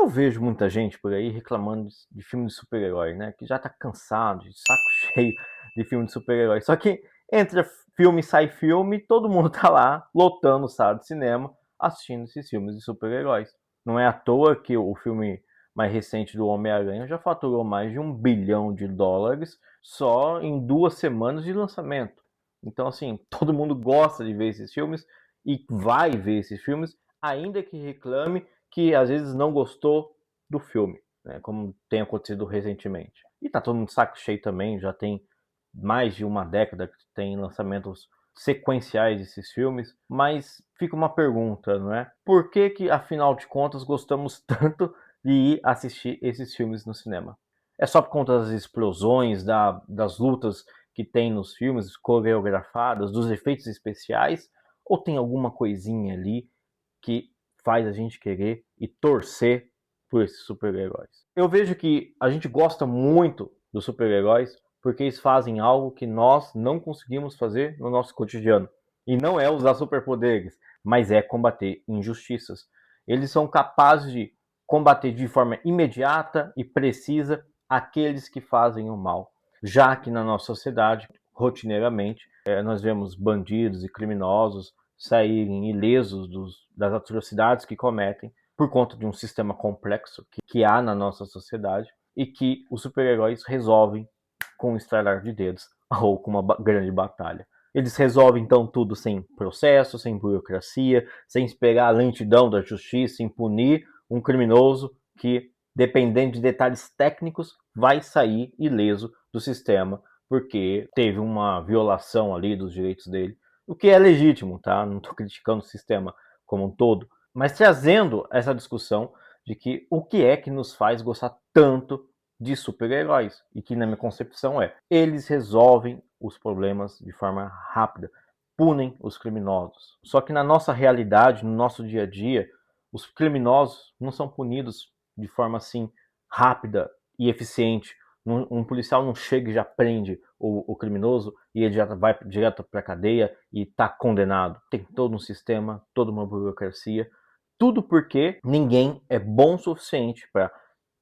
Eu vejo muita gente por aí reclamando de filme de super-herói, né? Que já tá cansado, de saco cheio de filme de super-herói. Só que entra filme e sai filme, todo mundo tá lá lotando sala de cinema assistindo esses filmes de super-heróis. Não é à toa que o filme mais recente do Homem-Aranha já faturou mais de US$ 1 bilhão só em 2 semanas de lançamento. Então, assim, todo mundo gosta de ver esses filmes e vai ver esses filmes, ainda que reclame que às vezes não gostou do filme, né, como tem acontecido recentemente. E tá todo mundo de saco cheio também, já tem mais de uma década que tem lançamentos sequenciais desses filmes, mas fica uma pergunta, não é? Por que que, afinal de contas, gostamos tanto de ir assistir esses filmes no cinema? É só por conta das explosões, das lutas que tem nos filmes, coreografadas, dos efeitos especiais, ou tem alguma coisinha ali que faz a gente querer e torcer por esses super-heróis? Eu vejo que a gente gosta muito dos super-heróis porque eles fazem algo que nós não conseguimos fazer no nosso cotidiano. E não é usar superpoderes, mas é combater injustiças. Eles são capazes de combater de forma imediata e precisa aqueles que fazem o mal. Já que na nossa sociedade, rotineiramente, nós vemos bandidos e criminosos saírem ilesos das atrocidades que cometem por conta de um sistema complexo que há na nossa sociedade e que os super-heróis resolvem com um estalar de dedos ou com uma grande batalha. Eles resolvem então tudo sem processo, sem burocracia, sem esperar a lentidão da justiça, sem punir um criminoso que, dependendo de detalhes técnicos, vai sair ileso do sistema porque teve uma violação ali dos direitos dele, o que é legítimo, tá? Não estou criticando o sistema como um todo, mas trazendo essa discussão de que o que é que nos faz gostar tanto de super-heróis, e que na minha concepção eles resolvem os problemas de forma rápida, punem os criminosos. Só que na nossa realidade, no nosso dia a dia, os criminosos não são punidos de forma assim rápida e eficiente. Um policial não chega e já prende o criminoso e ele já vai direto para a cadeia e está condenado. Tem todo um sistema, toda uma burocracia, tudo porque ninguém é bom o suficiente para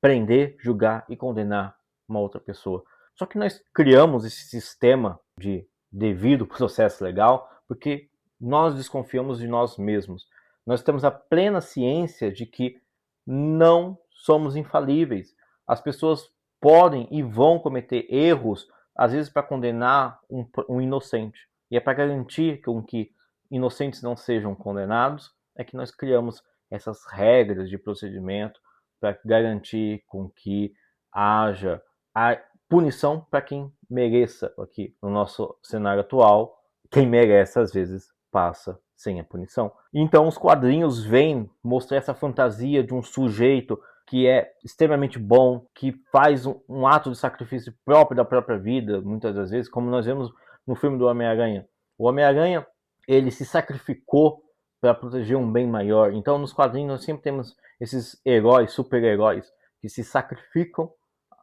prender, julgar e condenar uma outra pessoa. Só que nós criamos esse sistema de devido processo legal porque nós desconfiamos de nós mesmos. Nós temos a plena ciência de que não somos infalíveis. As pessoas podem e vão cometer erros, às vezes para condenar um inocente. E é para garantir que inocentes não sejam condenados, é que nós criamos essas regras de procedimento para garantir com que haja a punição para quem mereça. Aqui no nosso cenário atual, quem merece às vezes passa sem a punição. Então os quadrinhos vêm mostrar essa fantasia de um sujeito que é extremamente bom, que faz um ato de sacrifício próprio da própria vida, muitas das vezes, como nós vemos no filme do Homem-Aranha. O Homem-Aranha, ele se sacrificou para proteger um bem maior. Então, nos quadrinhos, nós sempre temos esses heróis, super-heróis, que se sacrificam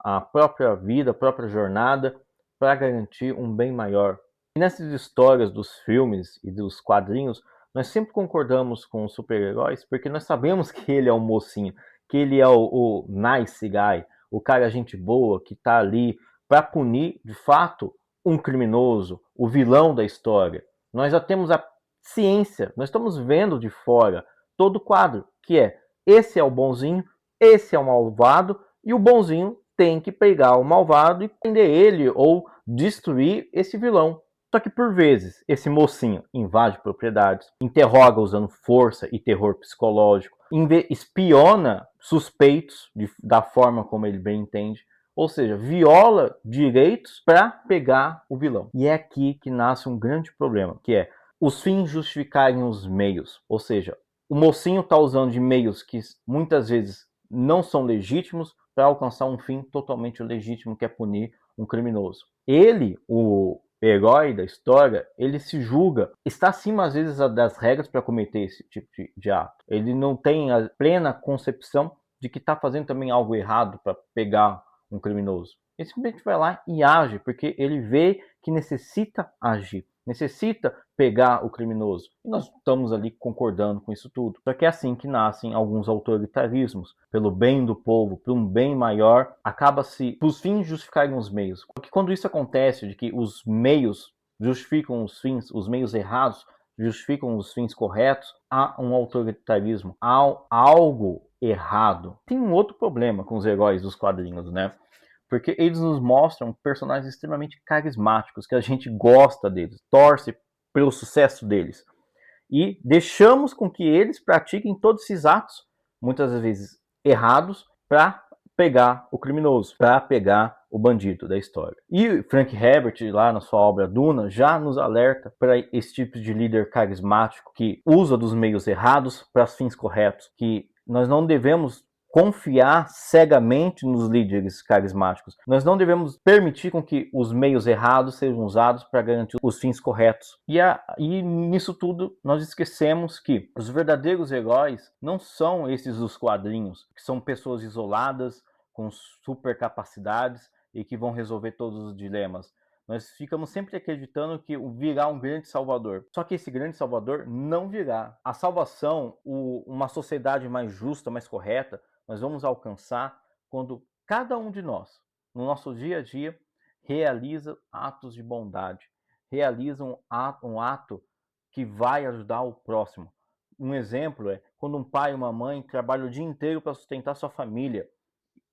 a própria vida, a própria jornada, para garantir um bem maior. E nessas histórias dos filmes e dos quadrinhos, nós sempre concordamos com os super-heróis, porque nós sabemos que ele é o mocinho, que ele é o nice guy, o cara gente boa que está ali para punir, de fato, um criminoso, o vilão da história. Nós já temos a ciência, nós estamos vendo de fora todo o quadro, que é esse é o bonzinho, esse é o malvado, e o bonzinho tem que pegar o malvado e prender ele ou destruir esse vilão. Só que por vezes esse mocinho invade propriedades, interroga usando força e terror psicológico, espiona suspeitos da forma como ele bem entende, ou seja, viola direitos para pegar o vilão. E é aqui que nasce um grande problema, que é os fins justificarem os meios, ou seja, o mocinho está usando de meios que muitas vezes não são legítimos para alcançar um fim totalmente legítimo, que é punir um criminoso. Ele, o herói da história, ele se julga, está acima às vezes das regras para cometer esse tipo de ato. Ele não tem a plena concepção de que está fazendo também algo errado para pegar um criminoso. Ele simplesmente vai lá e age, porque ele vê que necessita agir. necessita pegar o criminoso. E nós estamos ali concordando com isso tudo. Só que é assim que nascem alguns autoritarismos. Pelo bem do povo, por um bem maior, acaba-se, os fins justificarem os meios. Porque quando isso acontece, de que os meios justificam os fins, os meios errados justificam os fins corretos, há um autoritarismo, há algo errado. Tem um outro problema com os heróis dos quadrinhos, né? Porque eles nos mostram personagens extremamente carismáticos, que a gente gosta deles, torce pelo sucesso deles. E deixamos com que eles pratiquem todos esses atos, muitas vezes errados, para pegar o criminoso, para pegar o bandido da história. E Frank Herbert, lá na sua obra Duna, já nos alerta para esse tipo de líder carismático que usa dos meios errados para os fins corretos, que nós não devemos confiar cegamente nos líderes carismáticos. Nós não devemos permitir com que os meios errados sejam usados para garantir os fins corretos. E nisso tudo nós esquecemos que os verdadeiros heróis não são esses dos quadrinhos, que são pessoas isoladas, com super capacidades e que vão resolver todos os dilemas. Nós ficamos sempre acreditando que virá um grande salvador. Só que esse grande salvador não virá. A salvação, uma sociedade mais justa, mais correta, nós vamos alcançar quando cada um de nós, no nosso dia a dia, realiza atos de bondade, realiza um ato que vai ajudar o próximo. Um exemplo é quando um pai e uma mãe trabalham o dia inteiro para sustentar sua família.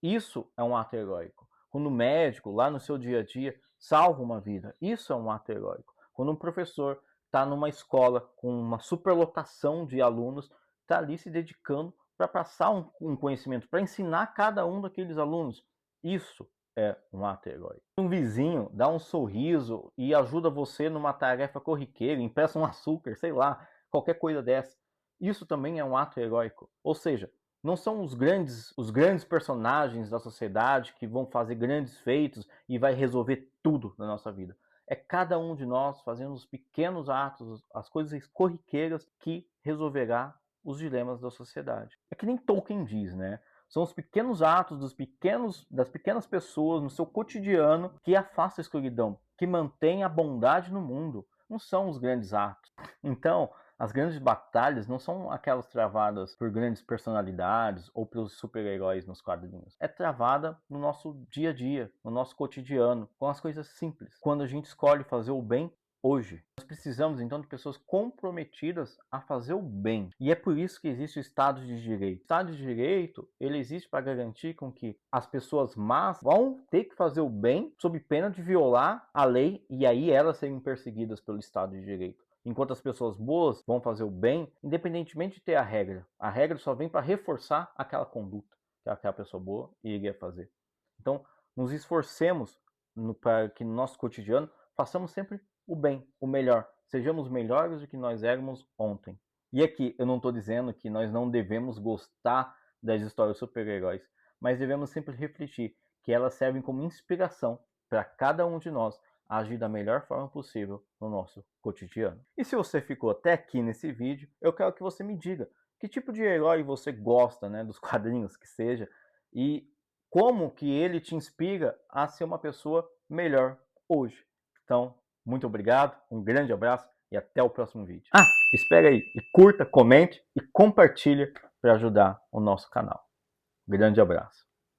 Isso é um ato heróico. Quando o médico, lá no seu dia a dia, salva uma vida, isso é um ato heróico. Quando um professor está numa escola com uma superlotação de alunos, está ali se dedicando para passar um conhecimento, para ensinar cada um daqueles alunos. Isso é um ato heróico. Um vizinho dá um sorriso e ajuda você numa tarefa corriqueira, empresta um açúcar, sei lá, qualquer coisa dessa. Isso também é um ato heróico. Ou seja, não são os grandes personagens da sociedade que vão fazer grandes feitos e vai resolver tudo na nossa vida. É cada um de nós fazendo os pequenos atos, as coisas corriqueiras que resolverá os dilemas da sociedade. É que nem Tolkien diz, né? São os pequenos atos das pequenas pessoas no seu cotidiano que afastam a escuridão, que mantém a bondade no mundo. Não são os grandes atos. Então, as grandes batalhas não são aquelas travadas por grandes personalidades ou pelos super-heróis nos quadrinhos. É travada no nosso dia a dia, no nosso cotidiano, com as coisas simples. Quando a gente escolhe fazer o bem hoje. Nós precisamos então de pessoas comprometidas a fazer o bem. E é por isso que existe o Estado de Direito. O Estado de Direito, ele existe para garantir com que as pessoas más vão ter que fazer o bem sob pena de violar a lei e aí elas serem perseguidas pelo Estado de Direito. Enquanto as pessoas boas vão fazer o bem, independentemente de ter a regra. A regra só vem para reforçar aquela conduta que aquela pessoa boa iria fazer. Então, nos esforcemos para que no nosso cotidiano façamos sempre o bem, o melhor. Sejamos melhores do que nós éramos ontem. E aqui eu não estou dizendo que nós não devemos gostar das histórias super-heróis, mas devemos sempre refletir que elas servem como inspiração para cada um de nós agir da melhor forma possível no nosso cotidiano. E se você ficou até aqui nesse vídeo, eu quero que você me diga que tipo de herói você gosta, né, dos quadrinhos que seja, e como que ele te inspira a ser uma pessoa melhor hoje. Então, muito obrigado, um grande abraço e até o próximo vídeo. Ah, espera aí, e curta, comente e compartilha para ajudar o nosso canal. Grande abraço.